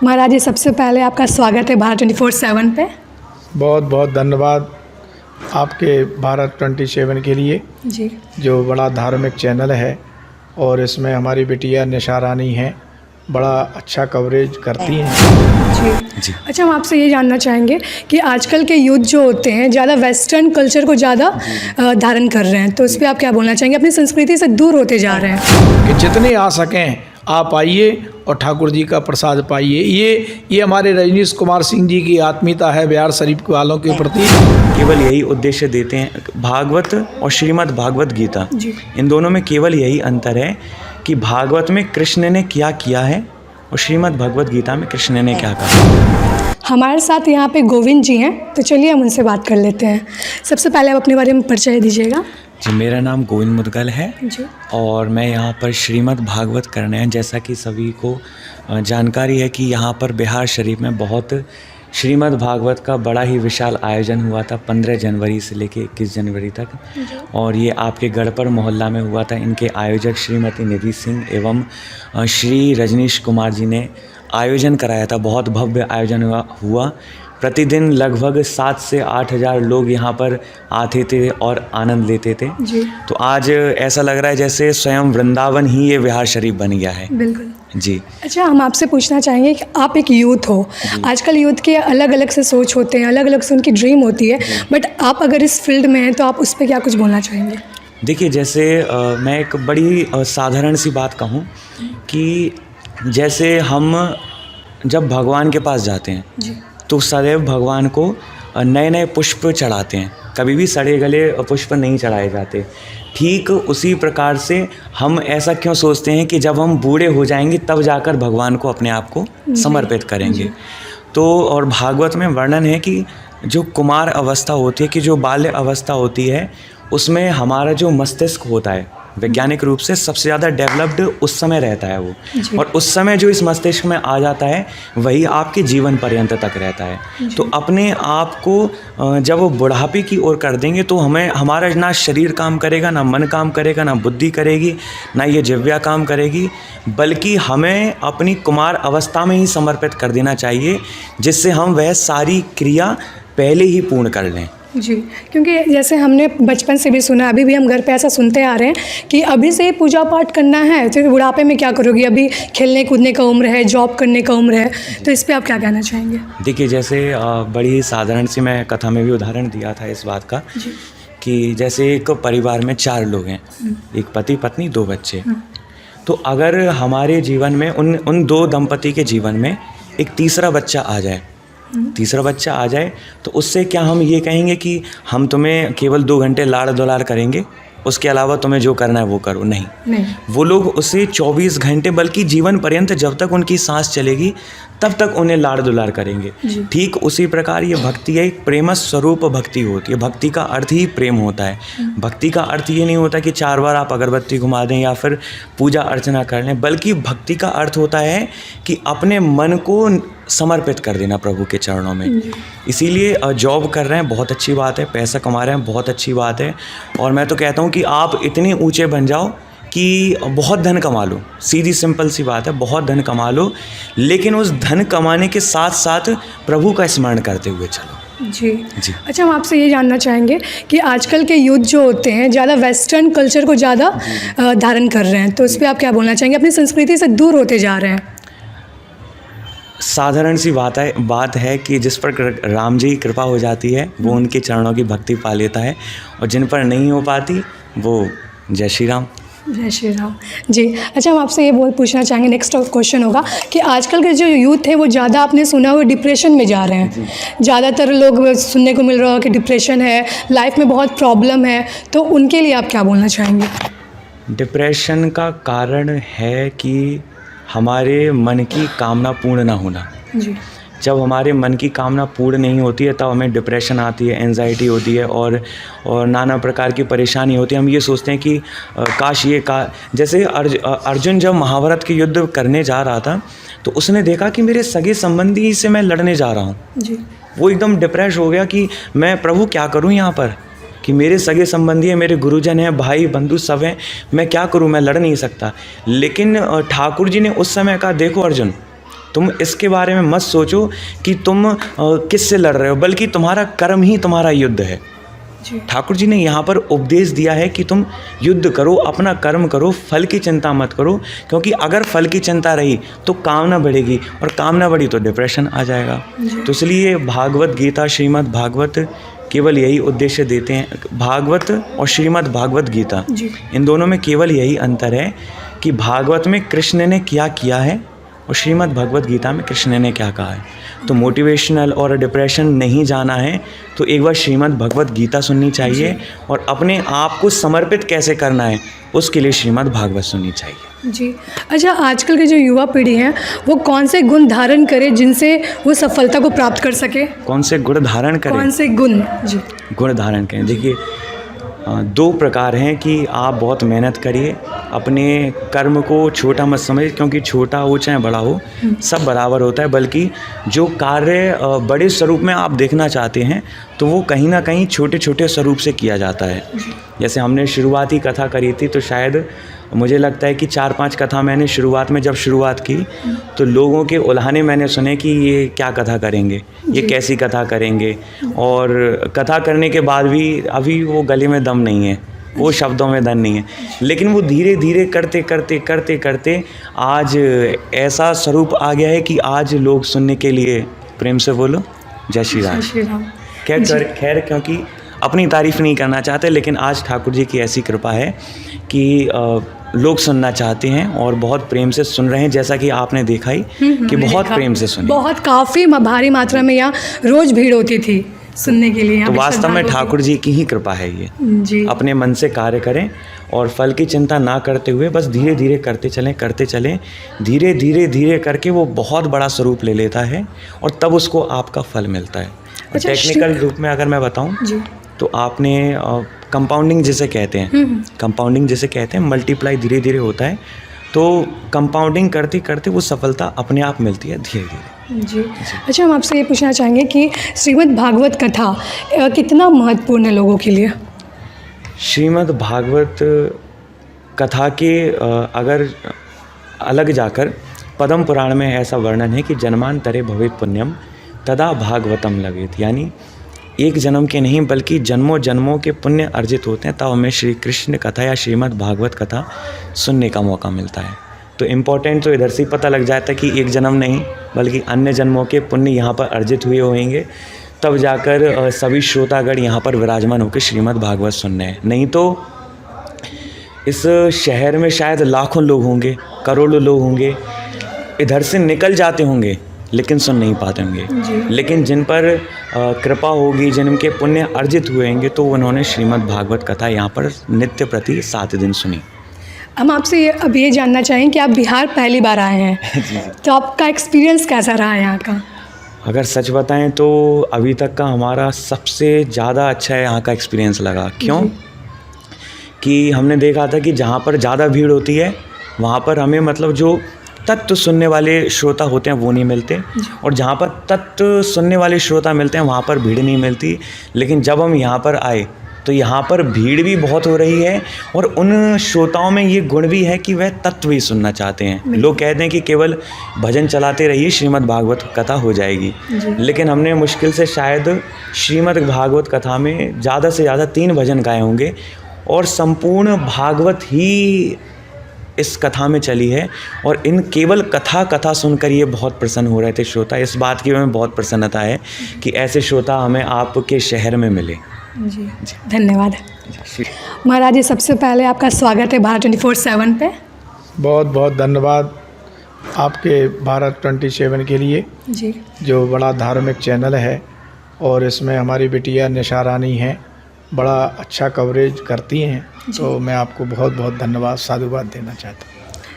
महाराज जी, सबसे पहले आपका स्वागत है भारत 24/7 पे। बहुत बहुत धन्यवाद आपके भारत 27 के लिए, जी जो बड़ा धार्मिक चैनल है और इसमें हमारी बिटिया निशा रानी हैं, बड़ा अच्छा कवरेज करती हैं। जी। अच्छा, हम आपसे ये जानना चाहेंगे कि आजकल के यूथ जो होते हैं ज़्यादा वेस्टर्न कल्चर को ज़्यादा धारण कर रहे हैं, तो इस पर आप क्या बोलना चाहेंगे? अपनी संस्कृति से दूर होते जा रहे हैं। कि जितने आ सकें आप आइए और ठाकुर जी का प्रसाद पाइए। ये हमारे रजनीश कुमार सिंह जी की आत्मीयता है बिहार शरीफ वालों के प्रति। केवल यही उद्देश्य देते हैं। भागवत और श्रीमद् भागवत गीता, इन दोनों में केवल यही अंतर है कि भागवत में कृष्ण ने क्या किया है और श्रीमद् भगवत गीता में कृष्ण ने क्या कहा। हमारे साथ यहाँ पे गोविंद जी हैं, तो चलिए हम उनसे बात कर लेते हैं। सबसे पहले आप अपने बारे में परिचय दीजिएगा। जी, मेरा नाम गोविंद मुदगल है जी। और मैं यहाँ पर श्रीमद् भागवत करने हैं। जैसा कि सभी को जानकारी है कि यहाँ पर बिहार शरीफ में बहुत श्रीमद् भागवत का बड़ा ही विशाल आयोजन हुआ था 15 जनवरी से लेकर 21 जनवरी तक, और ये आपके गढ़पर मोहल्ला में हुआ था। इनके आयोजक श्रीमती निधि सिंह एवं श्री रजनीश कुमार जी ने आयोजन कराया था। बहुत भव्य आयोजन हुआ। प्रतिदिन लगभग 7 से 8 हज़ार लोग यहाँ पर आते थे और आनंद लेते थे। जी। तो आज ऐसा लग रहा है जैसे स्वयं वृंदावन ही ये बिहार शरीफ बन गया है। बिल्कुल जी। अच्छा, हम आपसे पूछना चाहेंगे कि आप एक यूथ हो। आजकल यूथ के अलग अलग से सोच होते हैं, अलग अलग से उनकी ड्रीम होती है, बट आप अगर इस फील्ड में हैं तो आप उस पर क्या कुछ बोलना चाहेंगे? देखिए, जैसे मैं एक बड़ी साधारण सी बात कहूँ कि जैसे हम जब भगवान के पास जाते हैं जी। तो सदैव भगवान को नए नए पुष्प चढ़ाते हैं, कभी भी सड़े गले पुष्प नहीं चढ़ाए जाते। ठीक उसी प्रकार से हम ऐसा क्यों सोचते हैं कि जब हम बूढ़े हो जाएंगे तब जाकर भगवान को अपने आप को समर्पित करेंगे। तो और भागवत में वर्णन है कि जो कुमार अवस्था होती है, कि जो बाल्य अवस्था होती है, उसमें हमारा जो मस्तिष्क होता है वैज्ञानिक रूप से सबसे ज़्यादा डेवलप्ड उस समय रहता है वो, और उस समय जो इस मस्तिष्क में आ जाता है वही आपके जीवन पर्यंत तक रहता है। तो अपने आप को जब वो बुढ़ापे की ओर कर देंगे तो हमारा ना शरीर काम करेगा, ना मन काम करेगा, ना बुद्धि करेगी, ना ये जिह्वा काम करेगी, बल्कि हमें अपनी कुमार अवस्था में ही समर्पित कर देना चाहिए, जिससे हम वह सारी क्रिया पहले ही पूर्ण कर लें। जी, क्योंकि जैसे हमने बचपन से भी सुना, अभी भी हम घर पे ऐसा सुनते आ रहे हैं कि अभी से पूजा पाठ करना है तो बुढ़ापे में क्या करोगी, अभी खेलने कूदने का उम्र है, जॉब करने का उम्र है, तो इस पे आप क्या कहना चाहेंगे? देखिए, जैसे बड़ी ही साधारण सी मैं कथा में भी उदाहरण दिया था इस बात का कि जैसे एक परिवार में 4 लोग हैं, एक पति पत्नी 2 बच्चे। तो अगर हमारे जीवन में उन 2 दंपति के जीवन में एक तीसरा बच्चा आ जाए तो उससे क्या हम ये कहेंगे कि हम तुम्हें केवल 2 घंटे लाड़ दुलार करेंगे, उसके अलावा तुम्हें जो करना है वो करो? नहीं। वो लोग उसे 24 घंटे बल्कि जीवन पर्यंत जब तक उनकी सांस चलेगी तब तक उन्हें लाड़ दुलार करेंगे। ठीक उसी प्रकार ये भक्ति है, एक प्रेम स्वरूप भक्ति होती है। भक्ति का अर्थ ही प्रेम होता है। भक्ति का अर्थ ये नहीं होता कि 4 बार आप अगरबत्ती घुमा दें या फिर पूजा अर्चना कर लें, बल्कि भक्ति का अर्थ होता है कि अपने मन को समर्पित कर देना प्रभु के चरणों में। इसीलिए जॉब कर रहे हैं, बहुत अच्छी बात है, पैसा कमा रहे हैं, बहुत अच्छी बात है, और मैं तो कहता हूँ कि आप इतने ऊंचे बन जाओ कि बहुत धन कमा लो। सीधी सिंपल सी बात है, बहुत धन कमा लो, लेकिन उस धन कमाने के साथ साथ प्रभु का स्मरण करते हुए चलो। जी। अच्छा, हम आपसे ये जानना चाहेंगे कि आजकल के यूथ जो होते हैं ज़्यादा वेस्टर्न कल्चर को ज़्यादा धारण कर रहे हैं, तो इस पर आप क्या बोलना चाहेंगे? अपनी संस्कृति से दूर होते जा रहे हैं। साधारण सी बात है कि जिस पर राम जी की कृपा हो जाती है वो उनके चरणों की भक्ति पा लेता है, और जिन पर नहीं हो पाती वो जय श्री राम। जय श्री राम। जी। अच्छा, हम आपसे ये पूछना चाहेंगे, नेक्स्ट क्वेश्चन होगा कि आजकल के जो यूथ है वो ज़्यादा, आपने सुना हो, डिप्रेशन में जा रहे हैं। ज़्यादातर लोग सुनने को मिल रहा हो कि डिप्रेशन है, लाइफ में बहुत प्रॉब्लम है, तो उनके लिए आप क्या बोलना चाहेंगे? डिप्रेशन का कारण है कि हमारे मन की कामना पूर्ण ना होना। जी। जब हमारे मन की कामना पूर्ण नहीं होती है तब हमें डिप्रेशन आती है, एंजाइटी होती है, और नाना प्रकार की परेशानी होती है। हम ये सोचते हैं कि काश ये जैसे अर्जुन जब महाभारत के युद्ध करने जा रहा था तो उसने देखा कि मेरे सगे संबंधी से मैं लड़ने जा रहा हूँ। जी। वो एकदम डिप्रेस हो गया कि मैं प्रभु क्या करूँ यहाँ पर, कि मेरे सगे संबंधी हैं, मेरे गुरुजन हैं, भाई बंधु सब हैं, मैं क्या करूं, मैं लड़ नहीं सकता। लेकिन ठाकुर जी ने उस समय कहा, देखो अर्जुन, तुम इसके बारे में मत सोचो कि तुम किससे लड़ रहे हो, बल्कि तुम्हारा कर्म ही तुम्हारा युद्ध है। ठाकुर जी ने यहाँ पर उपदेश दिया है कि तुम युद्ध करो, अपना कर्म करो, फल की चिंता मत करो, क्योंकि अगर फल की चिंता रही तो कामना बढ़ेगी, और कामना बढ़ी तो डिप्रेशन आ जाएगा। तो इसलिए भागवत गीता, श्रीमद् भागवत केवल यही उद्देश्य देते हैं। भागवत और श्रीमद् भागवत गीता, इन दोनों में केवल यही अंतर है कि भागवत में कृष्ण ने क्या किया है और श्रीमद् भगवत गीता में कृष्ण ने क्या कहा है। तो मोटिवेशनल और डिप्रेशन नहीं जाना है तो एक बार श्रीमद् भगवत गीता सुननी चाहिए, और अपने आप को समर्पित कैसे करना है उसके लिए श्रीमद् भागवत सुननी चाहिए। जी। अच्छा, आजकल की जो युवा पीढ़ी है वो कौन से गुण धारण करे जिनसे वो सफलता को प्राप्त कर सके? कौन से गुण धारण करें? कौन से गुण? जी, गुण धारण करें। देखिए, दो प्रकार हैं कि आप बहुत मेहनत करिए, अपने कर्म को छोटा मत समझिए, क्योंकि छोटा हो चाहे बड़ा हो सब बराबर होता है, बल्कि जो कार्य बड़े स्वरूप में आप देखना चाहते हैं तो वो कहीं ना कहीं छोटे छोटे स्वरूप से किया जाता है। जैसे हमने शुरुआती कथा करी थी, तो शायद मुझे लगता है कि 4-5 कथा मैंने शुरुआत में जब शुरुआत की तो लोगों के उल्हाने मैंने सुने कि ये क्या कथा करेंगे, ये कैसी कथा करेंगे, और कथा करने के बाद भी अभी वो गले में दम नहीं है, वो शब्दों में दम नहीं है, लेकिन वो धीरे धीरे करते करते करते करते आज ऐसा स्वरूप आ गया है कि आज लोग सुनने के लिए, प्रेम से बोलो जय श्री राम। खैर क्योंकि अपनी तारीफ़ नहीं करना चाहते, लेकिन आज ठाकुर जी की ऐसी कृपा है कि लोग सुनना चाहते हैं और बहुत प्रेम से सुन रहे हैं, जैसा कि आपने देखा ही कि बहुत प्रेम से सुने, बहुत काफ़ी भारी मात्रा में यहाँ रोज़ भीड़ होती थी सुनने के लिए। तो वास्तव में ठाकुर जी की ही कृपा है ये। जी। अपने मन से कार्य करें और फल की चिंता ना करते हुए बस धीरे धीरे करते चलें, धीरे धीरे धीरे करके वो बहुत बड़ा स्वरूप ले लेता है और तब उसको आपका फल मिलता है। अच्छा, टेक्निकल रूप में अगर मैं बताऊँ तो आपने कंपाउंडिंग जिसे कहते हैं, मल्टीप्लाई धीरे धीरे होता है, तो कंपाउंडिंग करते करते वो सफलता अपने आप मिलती है धीरे धीरे। जी। अच्छा, हम आपसे ये पूछना चाहेंगे कि श्रीमद् भागवत कथा कितना महत्वपूर्ण है लोगों के लिए? श्रीमद् भागवत कथा के अगर अलग जाकर पद्म पुराण में ऐसा वर्णन है कि जन्मांतरे भवेत् पुण्यम तदा भागवतम लगेत, यानी एक जन्म के नहीं बल्कि जन्मों जन्मों के पुण्य अर्जित होते हैं तब हमें श्री कृष्ण कथा या श्रीमद् भागवत कथा सुनने का मौका मिलता है। तो इम्पोर्टेंट तो इधर से ही पता लग जाता है कि एक जन्म नहीं बल्कि अन्य जन्मों के पुण्य यहाँ पर अर्जित हुए होंगे, तब जाकर सभी श्रोतागण यहाँ पर विराजमान होकर श्रीमद् भागवत सुनने हैं। नहीं तो इस शहर में शायद लाखों लोग होंगे, करोड़ों लोग होंगे, इधर से निकल जाते होंगे लेकिन सुन नहीं पाते होंगे, लेकिन जिन पर कृपा होगी, जिनके पुण्य अर्जित हुए होंगे, तो उन्होंने श्रीमद् भागवत कथा यहाँ पर नित्य प्रति 7 दिन सुनी। हम आपसे अब ये जानना चाहें कि आप बिहार पहली बार आए हैं तो आपका एक्सपीरियंस कैसा रहा यहाँ का? अगर सच बताएं तो अभी तक का हमारा सबसे ज़्यादा अच्छा यहाँ का एक्सपीरियंस लगा। क्यों? कि हमने देखा था कि जहाँ पर ज़्यादा भीड़ होती है वहाँ पर हमें मतलब जो तत्व सुनने वाले श्रोता होते हैं वो नहीं मिलते, और जहाँ पर तत्व सुनने वाले श्रोता मिलते हैं वहाँ पर भीड़ नहीं मिलती। लेकिन जब हम यहाँ पर आए तो यहाँ पर भीड़ भी बहुत हो रही है और उन श्रोताओं में ये गुण भी है कि वह तत्व ही सुनना चाहते हैं। लोग कहते हैं कि केवल भजन चलाते रहिए श्रीमद् भागवत कथा हो जाएगी, लेकिन हमने मुश्किल से शायद श्रीमद् भागवत कथा में ज़्यादा से ज़्यादा 3 भजन गाए होंगे और संपूर्ण भागवत ही इस कथा में चली है, और इन केवल कथा सुनकर ये बहुत प्रसन्न हो रहे थे श्रोता। इस बात की हमें बहुत प्रसन्नता है कि ऐसे श्रोता हमें आपके शहर में मिले। जी, धन्यवाद महाराज जी। सबसे पहले आपका स्वागत है भारत 24/7 पे। बहुत बहुत धन्यवाद आपके भारत 27 के लिए जी, जो बड़ा धार्मिक चैनल है, और इसमें हमारी बिटिया निशा रानी हैं, बड़ा अच्छा कवरेज करती हैं, तो मैं आपको बहुत बहुत धन्यवाद साधुवाद देना चाहता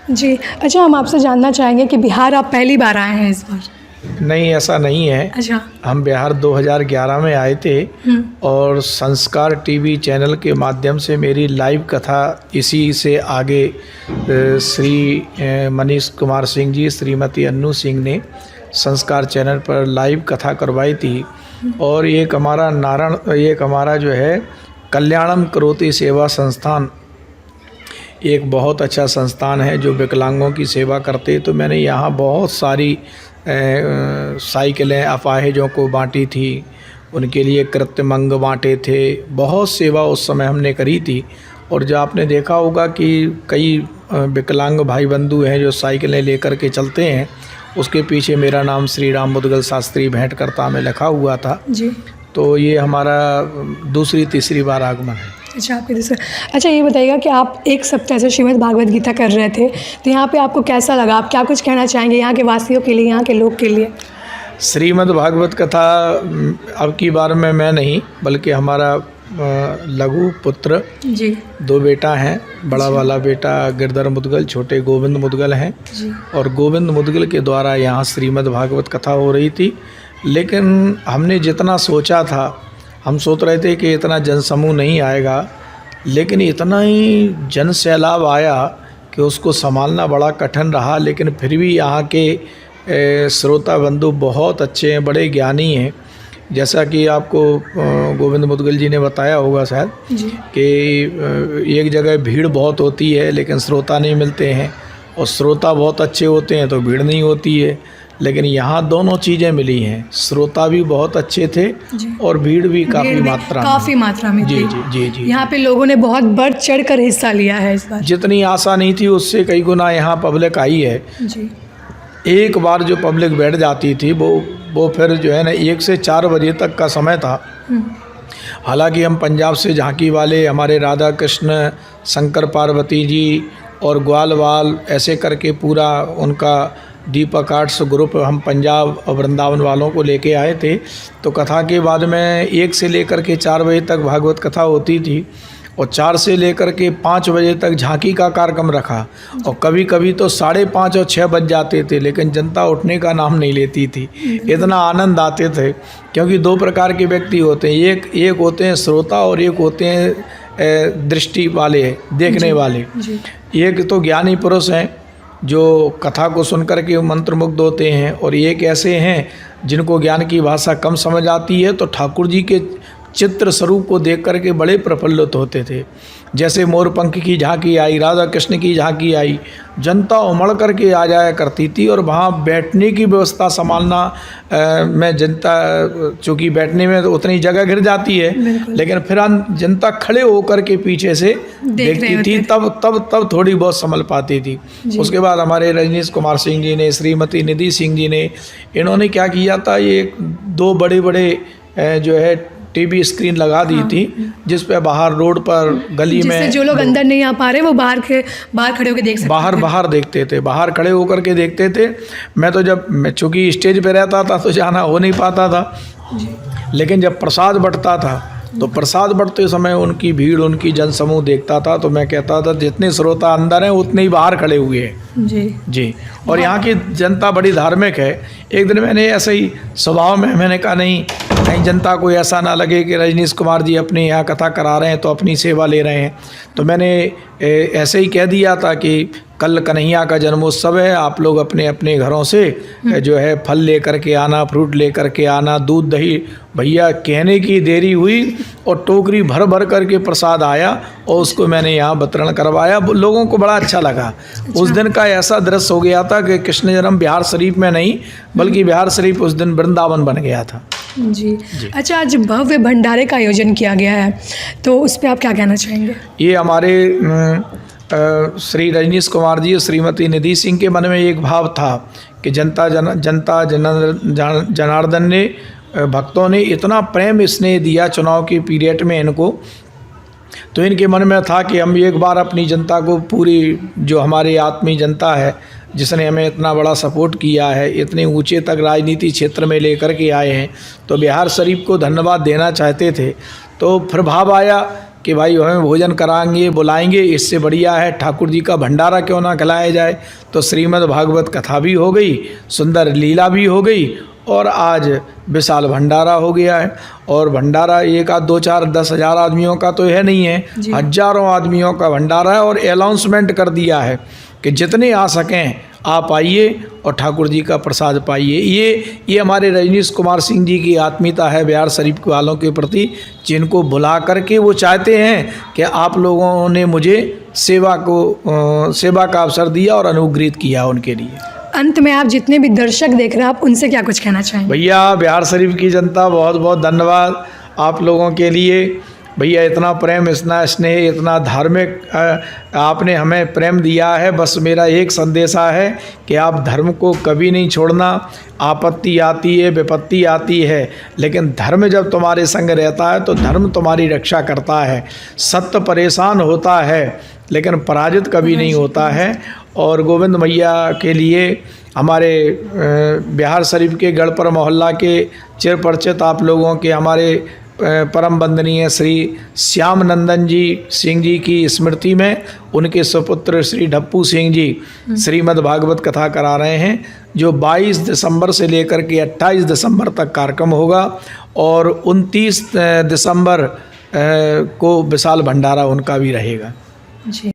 हूँ। जी। अच्छा, हम आपसे जानना चाहेंगे कि बिहार आप पहली बार आए हैं इस बार? नहीं, ऐसा नहीं है। अच्छा। हम बिहार 2011 में आए थे और संस्कार टीवी चैनल के माध्यम से मेरी लाइव कथा इसी से आगे श्री मनीष कुमार सिंह जी, श्रीमती अन्नू सिंह ने संस्कार चैनल पर लाइव कथा करवाई थी, और एक हमारा जो है कल्याणम करोति सेवा संस्थान, एक बहुत अच्छा संस्थान है जो विकलांगों की सेवा करते। तो मैंने यहाँ बहुत सारी साइकिलें अपाहिजों को बांटी थी, उनके लिए कृत्रिमंग बांटे थे, बहुत सेवा उस समय हमने करी थी। और जो आपने देखा होगा कि कई विकलांग भाई बंधु हैं जो साइकिलें लेकर के चलते हैं, उसके पीछे मेरा नाम श्री राम मुदगल शास्त्री भेंटकर्ता में लिखा हुआ था जी। तो ये हमारा दूसरी तीसरी बार आगमन है। अच्छा, आपके दूसरा। अच्छा, ये बताइएगा कि आप एक सप्ताह से श्रीमद् भागवत गीता कर रहे थे, तो यहाँ पे आपको कैसा लगा? आप क्या कुछ कहना चाहेंगे यहाँ के वासियों के लिए, यहाँ के लोग के लिए? श्रीमद् भागवत कथा अब की बार में मैं नहीं, बल्कि हमारा लघु पुत्र जी। 2 बेटा हैं। बड़ा वाला बेटा गिरधर मुदगल, छोटे गोविंद मुदगल हैं। जी। और गोविंद मुदगल के द्वारा यहाँ श्रीमद् भागवत कथा हो रही थी। लेकिन हमने जितना सोचा था, हम सोच रहे थे कि इतना जनसमूह नहीं आएगा, लेकिन इतना ही जन सैलाब आया कि उसको संभालना बड़ा कठिन रहा। लेकिन फिर भी यहाँ के श्रोता बंधु बहुत अच्छे हैं, बड़े ज्ञानी हैं। जैसा कि आपको गोविंद मुदगल जी ने बताया होगा शायद कि एक जगह भीड़ बहुत होती है लेकिन श्रोता नहीं मिलते हैं, और श्रोता बहुत अच्छे होते हैं तो भीड़ नहीं होती है। लेकिन यहाँ दोनों चीज़ें मिली हैं, श्रोता भी बहुत अच्छे थे और भीड़ भी काफ़ी मात्रा में थी। जी जी जी जी। यहाँ पे लोगों ने बहुत बढ़ चढ़ कर हिस्सा लिया है इस बार। जितनी आशा नहीं थी उससे कई गुना यहाँ पब्लिक आई है जी। एक बार जो पब्लिक बैठ जाती थी वो फिर जो है ना 1 से 4 बजे तक का समय था। हालांकि हम पंजाब से झांकी वाले, हमारे राधा कृष्ण, शंकर पार्वती जी और ग्वालवाल ऐसे करके पूरा उनका दीपक आर्ट्स ग्रुप हम पंजाब और वृंदावन वालों को लेके आए थे। तो कथा के बाद में 1 से लेकर के 4 बजे तक भागवत कथा होती थी, और 4 से लेकर के 5 बजे तक झांकी का कार्यक्रम रखा। और कभी कभी तो 5:30 और 6 बज जाते थे, लेकिन जनता उठने का नाम नहीं लेती थी। इतना आनंद आते थे, क्योंकि 2 प्रकार के व्यक्ति होते हैं, एक होते हैं श्रोता और एक होते हैं दृष्टि वाले, देखने वाले। एक तो ज्ञानी पुरुष हैं जो कथा को सुन कर के मंत्रमुग्ध होते हैं, और एक ऐसे हैं जिनको ज्ञान की भाषा कम समझ आती है, तो ठाकुर जी के चित्र स्वरूप को देख कर के बड़े प्रफुल्लित होते थे। जैसे मोरपंख की झांकी आई, राधा कृष्ण की झांकी आई, जनता उमड़ कर के आ जाया करती थी। और वहाँ बैठने की व्यवस्था संभालना में जनता, चूँकि बैठने में तो उतनी जगह घिर जाती है, लेकिन फिर जनता खड़े होकर के पीछे से देखती थी, तब थोड़ी बहुत संभल पाती थी। उसके बाद हमारे रजनीश कुमार सिंह जी ने, श्रीमती निधि सिंह जी ने, इन्होंने क्या किया था, ये 2 बड़े जो है टीवी स्क्रीन लगा दी थी, जिस पे बाहर रोड पर गली में जो लोग अंदर नहीं आ पा रहे वो बाहर खड़े होकर देख सकते थे। बाहर देखते थे, बाहर खड़े होकर के देखते थे। मैं चूँकि स्टेज पे रहता था तो जाना हो नहीं पाता था, लेकिन जब प्रसाद बंटता था तो प्रसाद बंटते समय उनकी भीड़, उनकी जनसमूह देखता था, तो मैं कहता था जितने श्रोता अंदर हैं उतने ही बाहर खड़े हुए हैं। जी। और यहाँ की जनता बड़ी धार्मिक है। एक दिन मैंने ऐसे ही स्वभाव में मैंने कहा नहीं, कहीं जनता को ऐसा ना लगे कि रजनीश कुमार जी अपने यहाँ कथा करा रहे हैं तो अपनी सेवा ले रहे हैं। तो मैंने ऐसे ही कह दिया था कि कल कन्हैया का जन्मोत्सव है, आप लोग अपने अपने घरों से जो है फल लेकर के आना, फ्रूट लेकर के आना, दूध दही। भैया कहने की देरी हुई और टोकरी भर भर करके प्रसाद आया, और उसको मैंने यहाँ वितरण करवाया। लोगों को बड़ा अच्छा लगा। उस दिन का ऐसा दृश्य हो गया था कि कृष्ण जन्म बिहार शरीफ में नहीं, बल्कि बिहार शरीफ उस दिन वृंदावन बन गया था। जी। अच्छा, आज भव्य भंडारे का आयोजन किया गया है, तो उस पर आप क्या कहना चाहेंगे? ये हमारे श्री रजनीश कुमार जी और श्रीमती निधि सिंह के मन में एक भाव था कि जनता जनार्दन ने, भक्तों ने इतना प्रेम स्नेह दिया चुनाव के पीरियड में इनको, तो इनके मन में था कि हम एक बार अपनी जनता को, पूरी जो हमारी आत्मीय जनता है जिसने हमें इतना बड़ा सपोर्ट किया है, इतने ऊंचे तक राजनीति क्षेत्र में लेकर के आए हैं, तो बिहार शरीफ को धन्यवाद देना चाहते थे। तो फिर भाव आया कि भाई हमें भोजन कराएंगे, बुलाएंगे, इससे बढ़िया है ठाकुर जी का भंडारा क्यों ना खिलाया जाए। तो श्रीमद् भागवत कथा भी हो गई, सुंदर लीला भी हो गई, और आज विशाल भंडारा हो गया है। और भंडारा 1 आध 2 4 10 हज़ार आदमियों का तो यह नहीं है, हजारों आदमियों का भंडारा है। और अनाउंसमेंट कर दिया है कि जितने आ सकें आप आइए और ठाकुर जी का प्रसाद पाइए। ये हमारे रजनीश कुमार सिंह जी की आत्मीयता है बिहार शरीफ वालों के प्रति, जिनको बुला करके वो चाहते हैं कि आप लोगों ने मुझे सेवा का अवसर दिया और अनुग्रहित किया उनके लिए। अंत में आप जितने भी दर्शक देख रहे हैं, आप उनसे क्या कुछ कहना चाहेंगे? भैया बिहार शरीफ की जनता, बहुत बहुत धन्यवाद आप लोगों के लिए। भैया इतना प्रेम, इतना स्नेह, इतना धार्मिक आपने हमें प्रेम दिया है। बस मेरा एक संदेशा है कि आप धर्म को कभी नहीं छोड़ना। आपत्ति आती है, विपत्ति आती है, लेकिन धर्म जब तुम्हारे संग रहता है तो धर्म तुम्हारी रक्षा करता है। सत्य परेशान होता है लेकिन पराजित कभी नहीं होता है। और गोविंद मैया के लिए हमारे बिहार शरीफ के गढ़पुर मोहल्ला के चिरपरिचित आप लोगों के हमारे परम वंदनीय श्री श्याम नंदन जी सिंह जी की स्मृति में उनके सुपुत्र श्री ढप्पू सिंह जी श्रीमद् भागवत कथा करा रहे हैं, जो 22 दिसंबर से लेकर के 28 दिसंबर तक कार्यक्रम होगा। और 29 दिसंबर को विशाल भंडारा उनका भी रहेगा। जी।